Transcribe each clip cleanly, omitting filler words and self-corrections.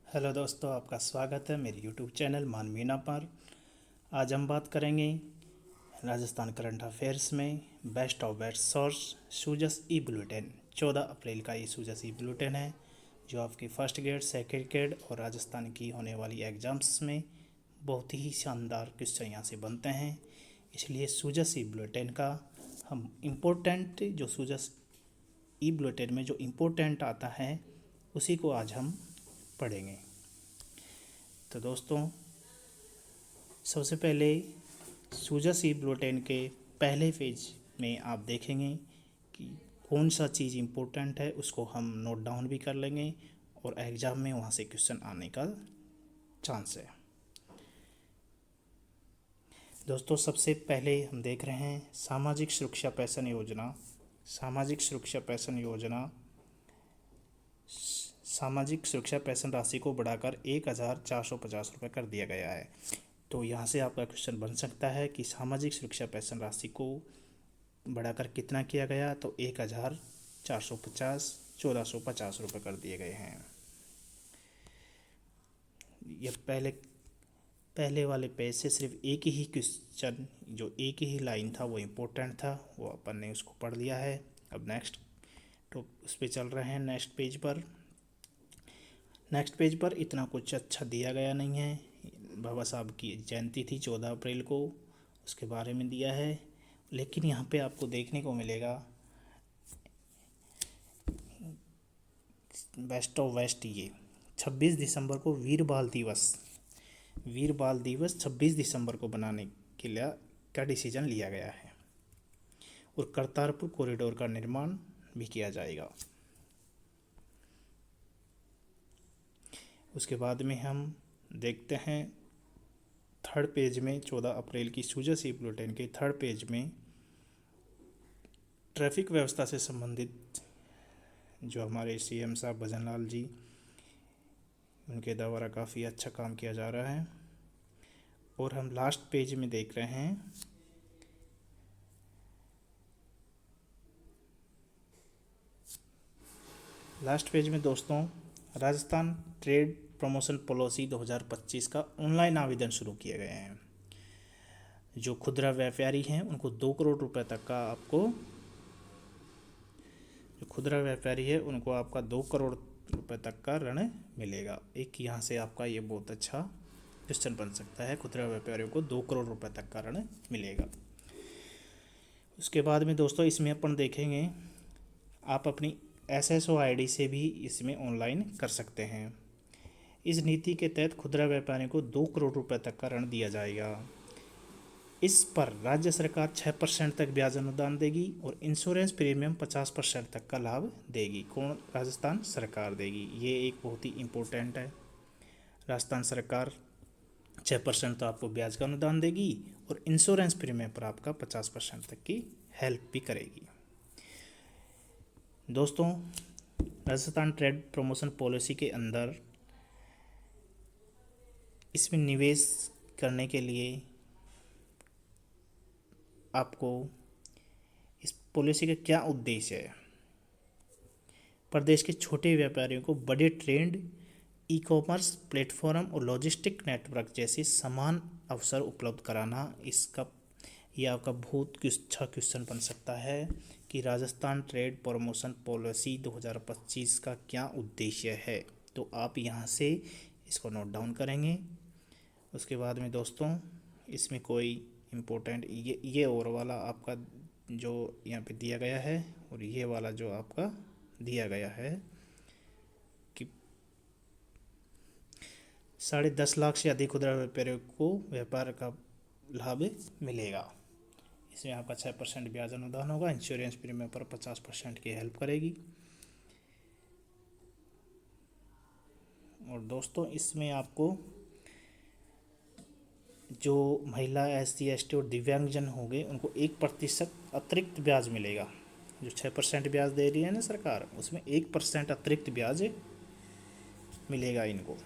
Hello दोस्तों, आपका स्वागत है मेरे यूट्यूब चैनल मानवीना पर। आज हम बात करेंगे राजस्थान करंट अफेयर्स में best of best source Sujas e bulletin. 14 अप्रैल का ये सूजस ई बुलेटिन है जो आपकी फर्स्ट ग्रेड, सेकेंड ग्रेड और राजस्थान की होने वाली एग्ज़ाम्स में बहुत ही शानदार क्वेश्चन यहाँ से बनते हैं। इसलिए सूजस ई बुलेटिन का हम इम्पोर्टेंट जो सूजस ई बुलेटिन में जो इम्पोर्टेंट आता है उसी को आज हम पढ़ेंगे। तो दोस्तों, सबसे पहले सूजस ई बुलेटिन के पहले पेज में आप देखेंगे कि कौन सा चीज़ इम्पोर्टेंट है, उसको हम नोट डाउन भी कर लेंगे और एग्ज़ाम में वहाँ से क्वेश्चन आने का चांस है। दोस्तों, सबसे पहले हम देख रहे हैं सामाजिक सुरक्षा पेंशन योजना। सामाजिक सुरक्षा पेंशन योजना सामाजिक सुरक्षा पेंशन राशि को बढ़ाकर 1450 रुपये कर दिया गया है। तो यहाँ से आपका क्वेश्चन बन सकता है कि सामाजिक सुरक्षा पेंशन राशि को बढ़ाकर कितना किया गया, तो 1450 1450 रुपये कर दिए गए हैं। ये पहले वाले पेज से सिर्फ एक ही क्वेश्चन, जो एक ही लाइन था वो इम्पोर्टेंट था, वो अपन ने उसको पढ़ लिया है। अब नेक्स्ट तो उस पर चल रहे हैं। नेक्स्ट पेज पर इतना कुछ अच्छा दिया गया नहीं है। बाबा साहब की जयंती थी 14 अप्रैल को, उसके बारे में दिया है। लेकिन यहाँ पे आपको देखने को मिलेगा बेस्ट ऑफ वेस्ट, ये 26 दिसंबर को वीर बाल दिवस 26 दिसंबर को बनाने के लिए का डिसीजन लिया गया है और करतारपुर कॉरिडोर का निर्माण भी किया जाएगा। उसके बाद में हम देखते हैं थर्ड पेज में 14 अप्रैल की सूजस ई बुलेटिन के थर्ड पेज में ट्रैफिक व्यवस्था से संबंधित जो हमारे सीएम साहब भजन लाल जी, उनके द्वारा काफ़ी अच्छा काम किया जा रहा है। और हम लास्ट पेज में देख रहे हैं दोस्तों, राजस्थान ट्रेड प्रमोशन पॉलिसी 2025 का ऑनलाइन आवेदन शुरू किए गए हैं। जो खुदरा व्यापारी हैं उनको 2 करोड़ रुपए तक का आपका 2 करोड़ रुपए तक का ऋण मिलेगा। एक यहाँ से आपका ये बहुत अच्छा क्वेश्चन बन सकता है, खुदरा व्यापारियों को 2 करोड़ रुपए तक का ऋण मिलेगा। उसके बाद में दोस्तों, इसमें अपन देखेंगे आप अपनी SSO ID से भी इसमें ऑनलाइन कर सकते हैं। इस नीति के तहत खुदरा व्यापारियों को 2 करोड़ रुपए तक का ऋण दिया जाएगा। इस पर राज्य सरकार 6% तक ब्याज अनुदान देगी और इंश्योरेंस प्रीमियम 50% तक का लाभ देगी। कौन? राजस्थान सरकार देगी। ये एक बहुत ही इम्पोर्टेंट है। राजस्थान सरकार 6% तो आपको ब्याज का अनुदान देगी और इंश्योरेंस प्रीमियम पर आपका 50% तक की हेल्प भी करेगी। दोस्तों, राजस्थान ट्रेड प्रमोशन पॉलिसी के अंदर इसमें निवेश करने के लिए आपको इस पॉलिसी का क्या उद्देश्य है? प्रदेश के छोटे व्यापारियों को बड़े ट्रेंड, ई कॉमर्स प्लेटफॉर्म और लॉजिस्टिक नेटवर्क जैसे समान अवसर उपलब्ध कराना। ये आपका बहुत अच्छा क्वेश्चन बन सकता है कि राजस्थान ट्रेड प्रमोशन पॉलिसी 2025 का क्या उद्देश्य है। तो आप यहाँ से इसको नोट डाउन करेंगे। उसके बाद में दोस्तों, इसमें कोई इम्पोर्टेंट ये और वाला आपका जो यहाँ पे दिया गया है और ये वाला जो आपका दिया गया है कि 10.5 लाख से अधिक खुदरा व्यापारियों को व्यापार का लाभ मिलेगा। इसमें आपका 6% ब्याज अनुदान होगा, इंश्योरेंस प्रीमियम पर 50% की हेल्प करेगी। और दोस्तों, इसमें आपको जो महिला, SC ST और दिव्यांगजन होंगे उनको 1% अतिरिक्त ब्याज मिलेगा। जो 6% ब्याज दे रही है ना सरकार, उसमें 1% अतिरिक्त ब्याज मिलेगा इनको।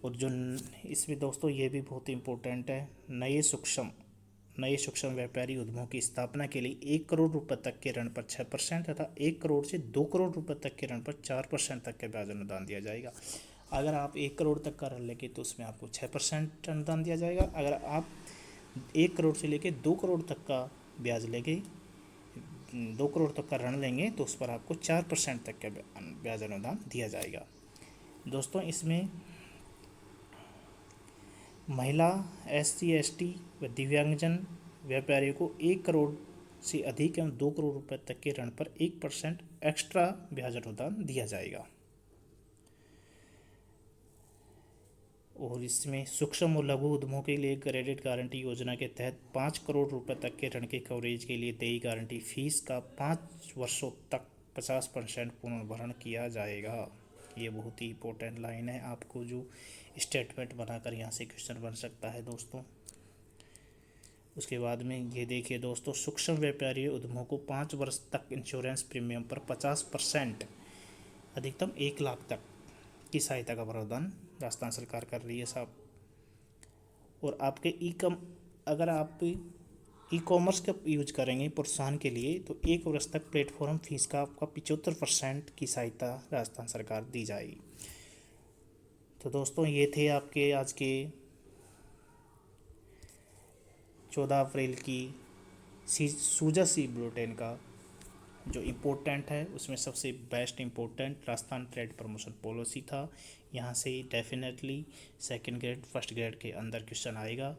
और जो इसमें दोस्तों ये भी बहुत इम्पोर्टेंट है, नए सूक्ष्म व्यापारी उद्यमों की स्थापना के लिए 1 करोड़ रुपये तक के ऋण पर 6% तथा 1 करोड़ से 2 करोड़ रुपये तक के ऋण पर 4% तक के ब्याज अनुदान दिया जाएगा। अगर आप 1 करोड़ तक का ऋण लेंगे तो उसमें आपको 6% अनुदान दिया जाएगा। अगर आप 1 करोड़ से लेके 2 करोड़ तक का ब्याज लेंगे 2 करोड़ तक का ऋण लेंगे तो उस पर आपको 4% तक का ब्याज अनुदान दिया जाएगा। दोस्तों, इसमें महिला, SC/ST व दिव्यांगजन व्यापारियों को 1 करोड़ से अधिक एवं 2 करोड़ रुपये तक के ऋण पर 1% एक्स्ट्रा ब्याज अनुदान दिया जाएगा। और इसमें सूक्ष्म और लघु उद्यमों के लिए क्रेडिट गारंटी योजना के तहत 5 करोड़ रुपये तक के ऋण के कवरेज के लिए देय गारंटी फीस का 5 वर्षों तक 50% पुनर्भरण किया जाएगा। ये बहुत ही इंपॉर्टेंट लाइन है, आपको जो स्टेटमेंट बनाकर यहाँ से क्वेश्चन बन सकता है दोस्तों। उसके बाद में ये देखिए दोस्तों, सूक्ष्म व्यापारी उद्यमों को 5 वर्ष तक इंश्योरेंस प्रीमियम पर 50% अधिकतम 1 लाख तक की सहायता का प्रावधान राजस्थान सरकार कर रही है साहब। और आपके अगर आप ई कॉमर्स का यूज करेंगे प्रोत्साहन के लिए तो 1 वर्ष तक प्लेटफॉर्म फीस का आपका 75% की सहायता राजस्थान सरकार दी जाएगी। तो दोस्तों, ये थे आपके आज के 14 अप्रैल की सूजस ई बुलेटिन का जो इम्पोर्टेंट है, उसमें सबसे best important Rajasthan trade promotion policy था। यहाँ से definitely second grade first grade के अंदर क्वेश्चन आएगा।